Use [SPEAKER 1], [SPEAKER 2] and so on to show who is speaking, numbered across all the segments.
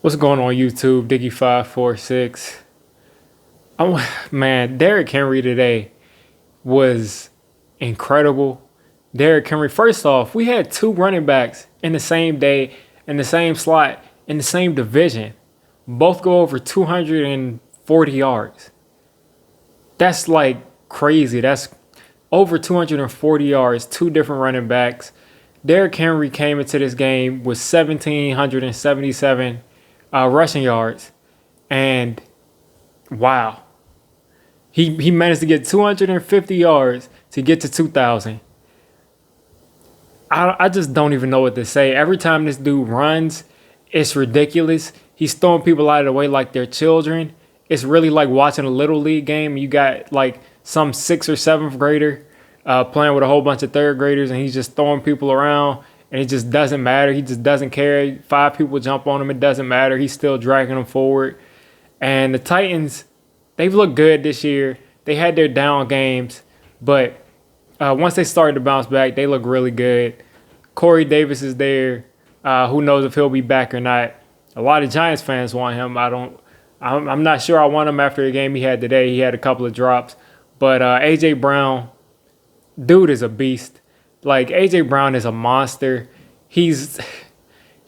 [SPEAKER 1] What's going on YouTube? Diggy546. Man, Derrick Henry today was incredible. Derrick Henry, first off, we had two running backs in the same day, in the same slot, in the same division. Both go over 240 yards. That's like crazy. That's over 240 yards, two different running backs. Derrick Henry came into this game with 1,777 rushing yards. And wow, he managed to get 250 yards to get to 2,000. I just don't even know what to say. Every time this dude runs, it's ridiculous. He's throwing people out of the way like they're children. It's really like watching a little league game. You got like some sixth or seventh grader playing with a whole bunch of third graders, and he's just throwing people around, and it just doesn't matter. He just doesn't care. Five people jump on him, it doesn't matter. He's still dragging them forward. And the Titans, they've looked good this year. They had their down games, but once they started to bounce back, they look really good. Corey Davis is there. Who knows if he'll be back or not? A lot of Giants fans want him. I'm not sure I want him after the game he had today. He had a couple of drops, but A.J. Brown, dude is a beast. Like A.J. Brown is a monster. He's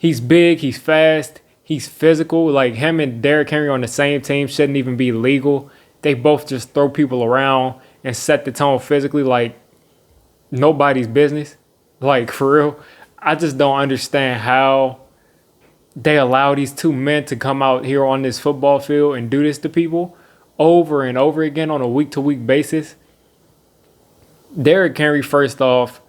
[SPEAKER 1] big. He's fast. He's physical. Like him and Derrick Henry on the same team shouldn't even be legal. They both just throw people around and set the tone physically like nobody's business. Like for real, I just don't understand how they allow these two men to come out here on this football field and do this to people over and over again on a week-to-week basis. Derrick Henry, first off,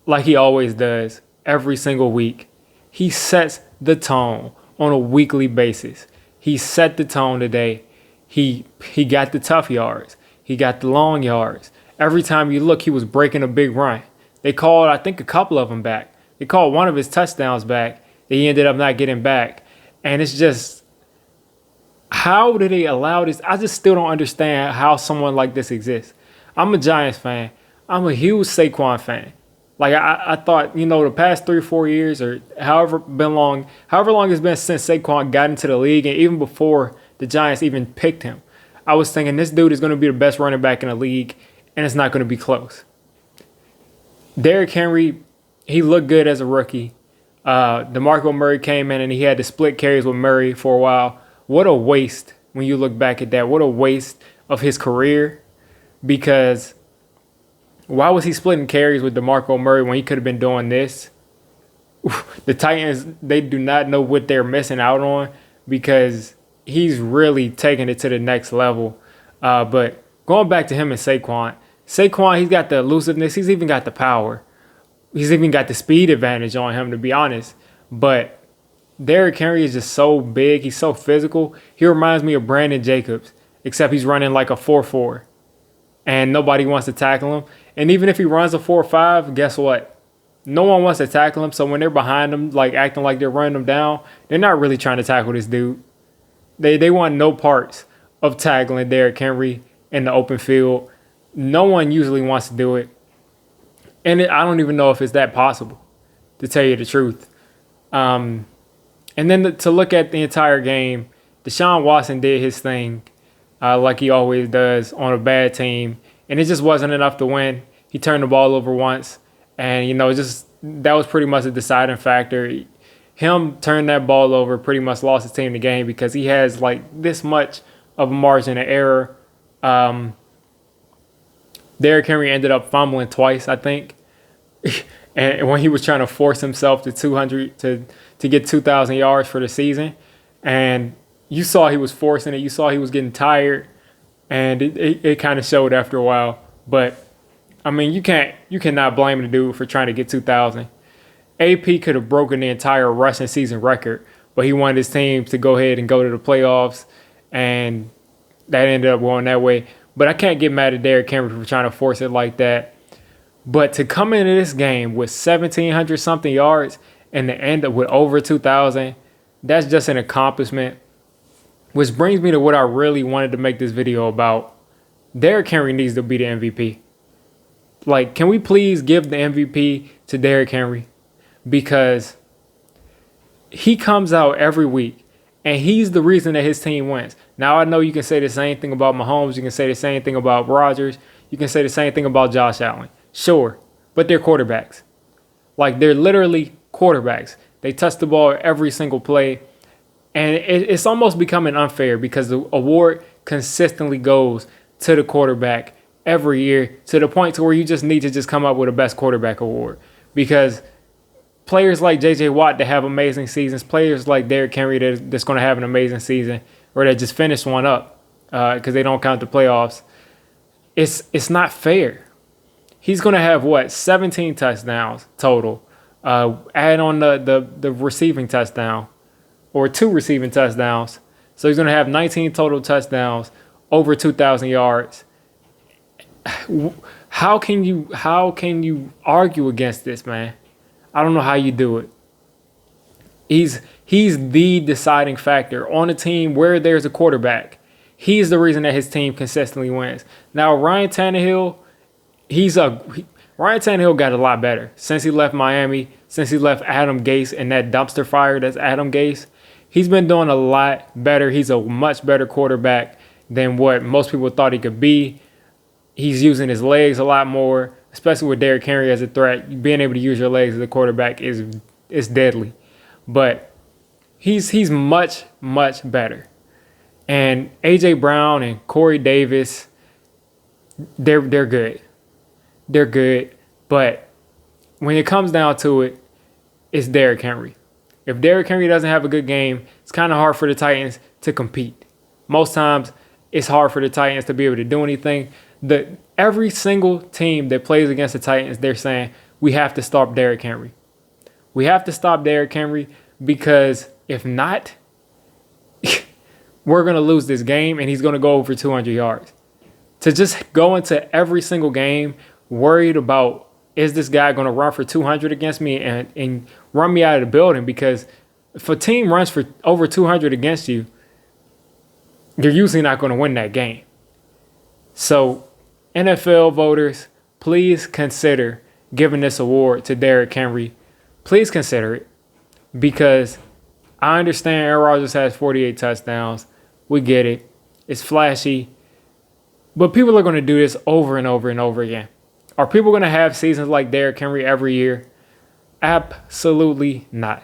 [SPEAKER 1] like he always does, every single week, he sets the tone on a weekly basis. He set the tone today. He got the tough yards. He got the long yards. Every time you look, he was breaking a big run. They called, I think, a couple of them back. They called one of his touchdowns back that he ended up not getting back. And it's just, how do they allow this? I just still don't understand how someone like this exists. I'm a Giants fan. I'm a huge Saquon fan. Like I thought, the past 3 or 4 years or however long it's been since Saquon got into the league, and even before the Giants even picked him, I was thinking this dude is going to be the best running back in the league, and it's not going to be close. Derrick Henry, he looked good as a rookie. DeMarco Murray came in and he had to split carries with Murray for a while. What a waste when you look back at that. What a waste of his career, because why was he splitting carries with DeMarco Murray when he could have been doing this? The Titans, they do not know what they're missing out on, because he's really taking it to the next level. But going back to him and Saquon, he's got the elusiveness. He's even got the power. He's even got the speed advantage on him, to be honest. But Derrick Henry is just so big. He's so physical. He reminds me of Brandon Jacobs, except he's running like a 4.4. And nobody wants to tackle him. And even if he runs a 4.5, guess what? No one wants to tackle him. So when they're behind him, like acting like they're running him down, they're not really trying to tackle this dude. They want no parts of tackling Derrick Henry in the open field. No one usually wants to do it. And I don't even know if it's that possible, to tell you the truth. And then to look at the entire game, Deshaun Watson did his thing like he always does on a bad team. And it just wasn't enough to win. He turned the ball over once. And, that was pretty much a deciding factor. Him turning that ball over pretty much lost his team the game, because he has like this much of a margin of error. Derrick Henry ended up fumbling twice, I think. And when he was trying to force himself to 200 to get 2,000 yards for the season, and you saw he was forcing it. You saw he was getting tired, and it kind of showed after a while. But I mean, you cannot blame the dude for trying to get 2,000. AP could have broken the entire rushing season record, but he wanted his team to go ahead and go to the playoffs, and that ended up going that way. But I can't get mad at Derrick Henry for trying to force it like that. But to come into this game with 1,700-something yards and to end up with over 2,000, that's just an accomplishment. Which brings me to what I really wanted to make this video about. Derrick Henry needs to be the MVP. Like, can we please give the MVP to Derrick Henry? Because he comes out every week And he's the reason that his team wins. Now, I know you can say the same thing about Mahomes. You can say the same thing about Rodgers. You can say the same thing about Josh Allen. Sure, but they're quarterbacks. Like, they're literally quarterbacks. They touch the ball every single play. And it's almost becoming unfair because the award consistently goes to the quarterback every year, to the point to where you just need to just come up with a best quarterback award. Because players like J.J. Watt that have amazing seasons, players like Derrick Henry that's going to have an amazing season, or that just finished one up because they don't count the playoffs, it's not fair. He's going to have, 17 touchdowns total. Add on the receiving touchdown, or 2 receiving touchdowns. So he's going to have 19 total touchdowns, over 2,000 yards. How can you argue against this, man? I don't know how you do it. He's the deciding factor on a team where there's a quarterback. He's the reason that his team consistently wins. Now, Ryan Tannehill, Ryan Tannehill got a lot better since he left Miami, since he left Adam Gase and that dumpster fire that's Adam Gase. He's been doing a lot better. He's a much better quarterback than what most people thought he could be. He's using his legs a lot more, especially with Derrick Henry as a threat. Being able to use your legs as a quarterback is deadly. But he's much, much better. And A.J. Brown and Corey Davis, they're good. They're good. But when it comes down to it, it's Derrick Henry. If Derrick Henry doesn't have a good game, it's kind of hard for the Titans to compete. Most times, it's hard for the Titans to be able to do anything. Every single team that plays against the Titans, they're saying, we have to stop Derrick Henry. We have to stop Derrick Henry because if not, we're going to lose this game and he's going to go over 200 yards. To just go into every single game worried about, is this guy going to run for 200 against me and run me out of the building? Because if a team runs for over 200 against you, you're usually not going to win that game. So, NFL voters, please consider giving this award to Derrick Henry. Please consider it, because I understand Aaron Rodgers has 48 touchdowns. We get it. It's flashy. But people are going to do this over and over and over again. Are people going to have seasons like Derrick Henry every year? Absolutely not.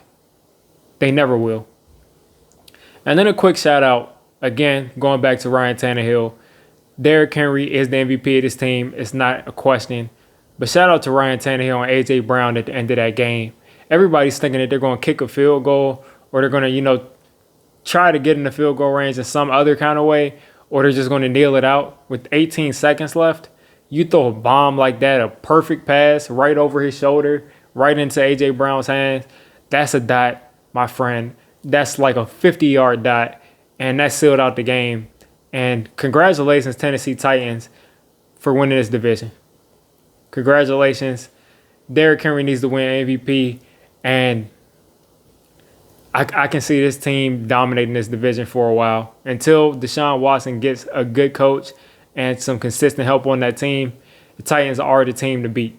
[SPEAKER 1] They never will. And then a quick shout out, again, going back to Ryan Tannehill. Derrick Henry is the MVP of this team. It's not a question. But shout out to Ryan Tannehill and A.J. Brown at the end of that game. Everybody's thinking that they're going to kick a field goal, or they're going to, try to get in the field goal range in some other kind of way, or they're just going to kneel it out with 18 seconds left. You throw a bomb like that, a perfect pass right over his shoulder, right into A.J. Brown's hands. That's a dot, my friend. That's like a 50-yard dot, and that sealed out the game. And congratulations, Tennessee Titans, for winning this division. Congratulations. Derrick Henry needs to win MVP, and I can see this team dominating this division for a while. Until Deshaun Watson gets a good coach and some consistent help on that team, the Titans are the team to beat.